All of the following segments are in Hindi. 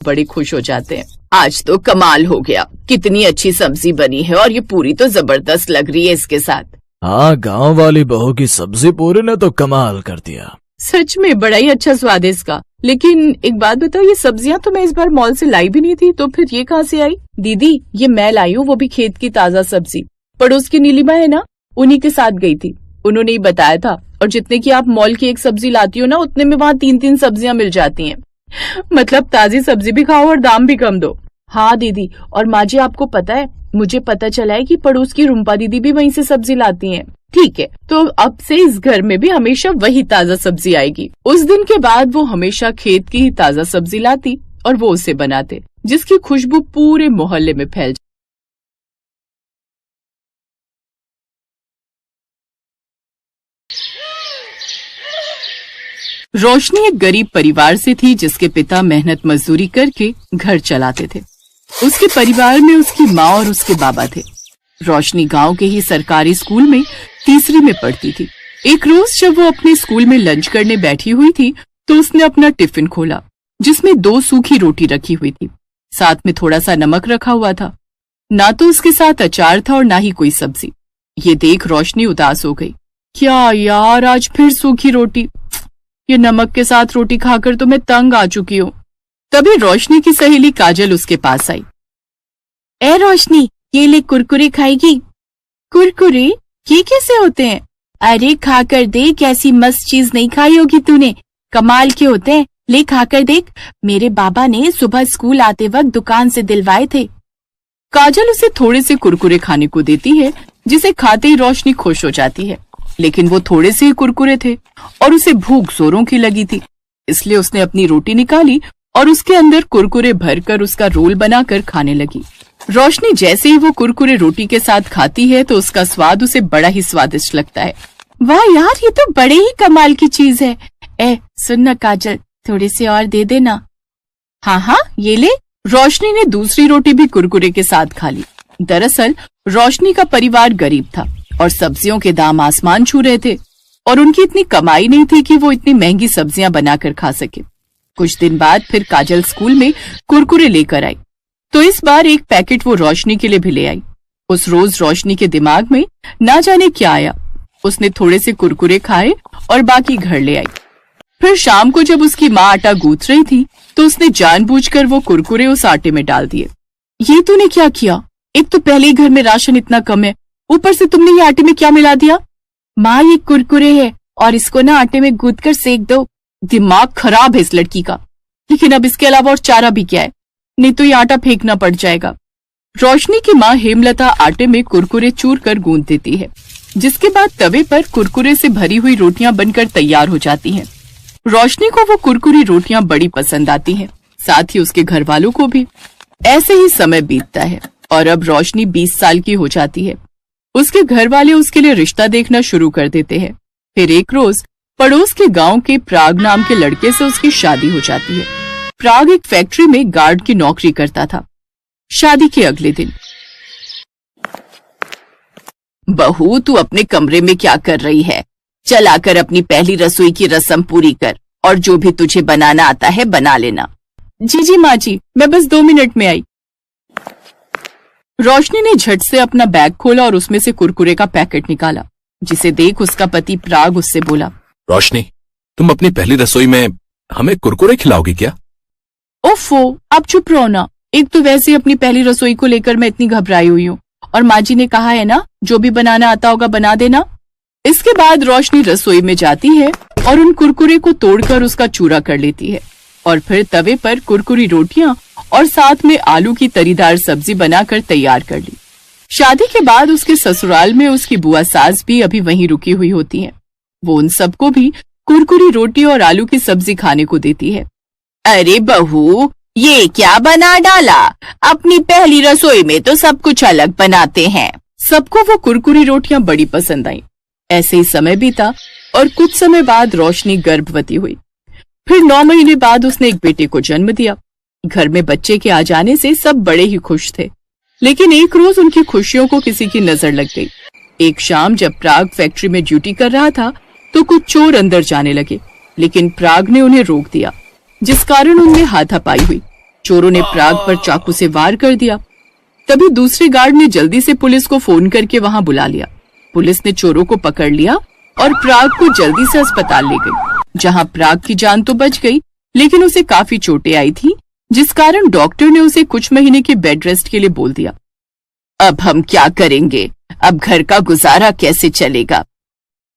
बड़े खुश हो जाते हैं। आज तो कमाल हो गया, कितनी अच्छी सब्जी बनी है और ये पूरी तो जबरदस्त लग रही है इसके साथ। हाँ, गांव वाली बहू की सब्जी पूरी ने तो कमाल कर दिया। सच में बड़ा ही अच्छा स्वाद है इसका। लेकिन एक बात बताओ, ये सब्जियां तो मैं इस बार मॉल से लाई भी नहीं थी, तो फिर ये कहाँ से आई? दीदी, ये मैं लाई हूँ, वो भी खेत की ताजा सब्जी। पड़ोस की नीलिमा है ना, उन्हीं के साथ गई थी, उन्होंने ही बताया था। और जितने की आप मॉल की एक सब्जी लाती हो ना, उतने में वहाँ 3-3 सब्जियां मिल जाती हैं। मतलब ताजी सब्जी भी खाओ और दाम भी कम दो। हाँ दीदी, और माँ जी आपको पता है, मुझे पता चला है कि पड़ोस की रुम्पा दीदी भी वहीं से सब्जी लाती हैं। ठीक है, तो अब से इस घर में भी हमेशा वही ताजा सब्जी आएगी। उस दिन के बाद वो हमेशा खेत की ही ताजा सब्जी लाती और वो उसे बनाते, जिसकी खुशबू पूरे मोहल्ले में फैल जाती। रोशनी एक गरीब परिवार से थी, जिसके पिता मेहनत मजदूरी करके घर चलाते थे। उसके परिवार में उसकी माँ और उसके बाबा थे। रोशनी गांव के ही सरकारी स्कूल में तीसरी में पढ़ती थी। एक रोज जब वो अपने स्कूल में लंच करने बैठी हुई थी, तो उसने अपना टिफिन खोला, जिसमें 2 सूखी रोटी रखी हुई थी, साथ में थोड़ा सा नमक रखा हुआ था। ना तो उसके साथ अचार था और ना ही कोई सब्जी। ये देख रोशनी उदास हो गई। क्या यार, आज फिर सूखी रोटी। ये नमक के साथ रोटी खाकर तो मैं तंग आ चुकी हूँ। तभी रोशनी की सहेली काजल उसके पास आई। ए रोशनी, ये ले कुरकुरे खाएगी? कुरकुरे? ये कैसे होते हैं? अरे खाकर देख, कैसी मस्त चीज नहीं खाई होगी तूने। कमाल के होते हैं, ले खाकर देख। मेरे बाबा ने सुबह स्कूल आते वक्त दुकान से दिलवाए थे। काजल उसे थोड़े से कुरकुरे खाने को देती है, जिसे खाते ही रोशनी खुश हो जाती है। लेकिन वो थोड़े से ही कुरकुरे थे और उसे भूख जोरों की लगी थी, इसलिए उसने अपनी रोटी निकाली और उसके अंदर कुरकुरे भरकर उसका रोल बनाकर खाने लगी। रोशनी जैसे ही वो कुरकुरे रोटी के साथ खाती है, तो उसका स्वाद उसे बड़ा ही स्वादिष्ट लगता है। वाह यार, ये तो बड़े ही कमाल की चीज है। ए सुन ना काजल, थोड़े से और दे देना। हाँ, ये ले। रोशनी ने दूसरी रोटी भी कुरकुरे के साथ खा ली। दरअसल रोशनी का परिवार गरीब था और सब्जियों के दाम आसमान छू रहे थे, और उनकी इतनी कमाई नहीं थी कि वो इतनी महंगी सब्जियां बनाकर खा सके। कुछ दिन बाद फिर काजल स्कूल में कुरकुरे लेकर आई, तो इस बार एक पैकेट वो रोशनी के लिए भी ले आई। उस रोज रोशनी के दिमाग में ना जाने क्या आया, उसने थोड़े से कुरकुरे खाए और बाकी घर ले आई। फिर शाम को जब उसकी माँ आटा गूंथ रही थी, तो उसने जानबूझकर वो कुरकुरे उस आटे में डाल दिए। ये तूने क्या किया? एक तो पहले ही घर में राशन इतना कम है, ऊपर से तुमने ये आटे में क्या मिला दिया? माँ, ये कुरकुरे है और इसको ना आटे में गूंथ कर सेक दो। दिमाग खराब है इस लड़की का। लेकिन अब इसके अलावा और चारा भी क्या है, नहीं तो ये आटा फेंकना पड़ जाएगा। रोशनी की माँ हेमलता आटे में कुरकुरे चूर कर गूंथ देती है, जिसके बाद तवे पर कुरकुरे से भरी हुई रोटियां बनकर तैयार हो जाती हैं। रोशनी को वो कुरकुरी रोटियां बड़ी पसंद आती हैं, साथ ही उसके घर वालों को भी। ऐसे ही समय बीतता है और अब रोशनी 20 साल की हो जाती है। उसके घर वाले उसके लिए रिश्ता देखना शुरू कर देते हैं। फिर एक रोज पड़ोस के गांव के प्राग नाम के लड़के से उसकी शादी हो जाती है। प्राग एक फैक्ट्री में गार्ड की नौकरी करता था। शादी के अगले दिन, बहू, तू अपने कमरे में क्या कर रही है? चल आकर अपनी पहली रसोई की रस्म पूरी कर और जो भी तुझे बनाना आता है बना लेना। जी माँ जी, मैं बस 2 मिनट में आई। रोशनी ने झट से अपना बैग खोला और उसमें से कुरकुरे का पैकेट निकाला, जिसे देख उसका पति प्राग उससे बोला, रोशनी, तुम अपनी पहली रसोई में हमें कुरकुरे खिलाओगी क्या? ओफो, आप चुप रहो ना। एक तो वैसे अपनी पहली रसोई को लेकर मैं इतनी घबराई हुई हूँ, और माँ जी ने कहा है ना, जो भी बनाना आता होगा बना देना। इसके बाद रोशनी रसोई में जाती है और उन कुरकुरे को तोड़कर उसका चूरा कर लेती है, और फिर तवे पर कुरकुरी रोटियां और साथ में आलू की तरीदार सब्जी बनाकर तैयार कर ली। शादी के बाद उसके ससुराल में उसकी बुआ सास भी अभी वहीं रुकी हुई होती हैं। वो उन सबको भी कुरकुरी रोटी और आलू की सब्जी खाने को देती है। अरे बहू, ये क्या बना डाला? अपनी पहली रसोई में तो सब कुछ अलग बनाते हैं। सबको वो कुरकुरी रोटियां बड़ी पसंद आई। ऐसे ही समय बीता और कुछ समय बाद रोशनी गर्भवती हुई। फिर 9 महीने बाद उसने एक बेटे को जन्म दिया। घर में बच्चे के आ जाने से सब बड़े ही खुश थे, लेकिन एक रोज उनकी खुशियों को किसी की नजर लग गई। एक शाम जब प्राग फैक्ट्री में ड्यूटी कर रहा था, तो कुछ चोर अंदर जाने लगे, लेकिन प्राग ने उन्हें रोक दिया, जिस कारण उनमें हाथापाई हुई। चोरों ने प्राग पर चाकू से वार कर दिया। तभी दूसरे गार्ड ने जल्दी से पुलिस को फोन करके वहां बुला लिया। पुलिस ने चोरों को पकड़ लिया और प्राग को जल्दी से अस्पताल ले गई, जहां प्राग की जान तो बच गई, लेकिन उसे काफी चोटें आई थी, जिस कारण डॉक्टर ने उसे कुछ महीने की बेड रेस्ट के लिए बोल दिया। अब हम क्या करेंगे? अब घर का गुजारा कैसे चलेगा?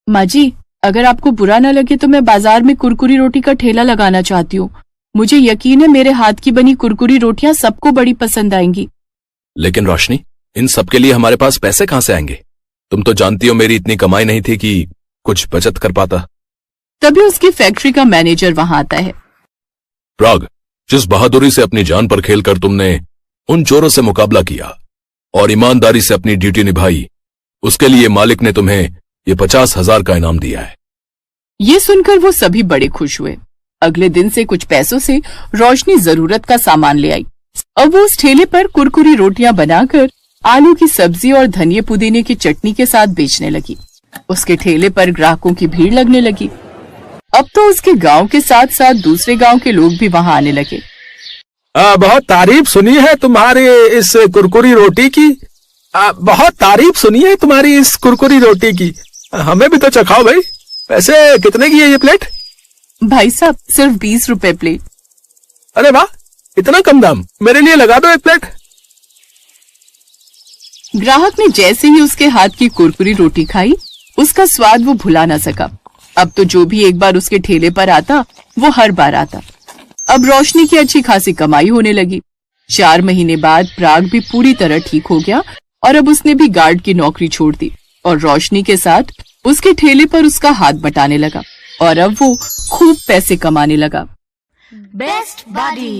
माँ जी, अगर आपको बुरा न लगे तो मैं बाजार में कुरकुरी रोटी का ठेला लगाना चाहती हूँ। मुझे यकीन है मेरे हाथ की बनी कुरकुरी रोटियां सबको बड़ी पसंद आएंगी। लेकिन रोशनी, इन सब के लिए हमारे पास पैसे कहाँ से आएंगे? तुम तो जानती हो मेरी इतनी कमाई नहीं थी कि कुछ बचत कर पाता। तभी उसकी फैक्ट्री का मैनेजर वहां आता है। प्राग, जिस बहादुरी से अपनी जान पर खेलकर तुमने उन चोरों से मुकाबला किया और ईमानदारी से अपनी ड्यूटी निभाई, उसके लिए मालिक ने तुम्हें ये 50,000 का इनाम दिया है। ये सुनकर वो सभी बड़े खुश हुए। अगले दिन से कुछ पैसों से रोशनी जरूरत का सामान ले आई। अब वो उस ठेले पर कुरकुरी रोटियां बनाकर आलू की सब्जी और धनिया पुदीने की चटनी के साथ बेचने लगी। उसके ठेले पर ग्राहकों की भीड़ लगने लगी। अब तो उसके गांव के साथ साथ दूसरे गांव के लोग भी वहां आने लगे। बहुत तारीफ सुनी है तुम्हारी इस कुरकुरी रोटी की। बहुत तारीफ सुनी है तुम्हारी इस कुरकुरी रोटी की। हमें भी तो चखाओ भाई। वैसे कितने की है ये प्लेट? भाई साहब, सिर्फ 20 रुपए प्लेट। अरे वाह, इतना कम दाम। मेरे लिए लगा दो एक प्लेट। ग्राहक ने जैसे ही उसके हाथ की कुरकुरी रोटी खाई, उसका स्वाद वो भुला ना सका। अब तो जो भी एक बार उसके ठेले पर आता, वो हर बार आता। अब रोशनी की अच्छी खासी कमाई होने लगी। 4 महीने बाद प्राग भी पूरी तरह ठीक हो गया और अब उसने भी गार्ड की नौकरी छोड़ दी और रोशनी के साथ उसके ठेले पर उसका हाथ बटाने लगा और अब वो खूब पैसे कमाने लगा। Best buddy.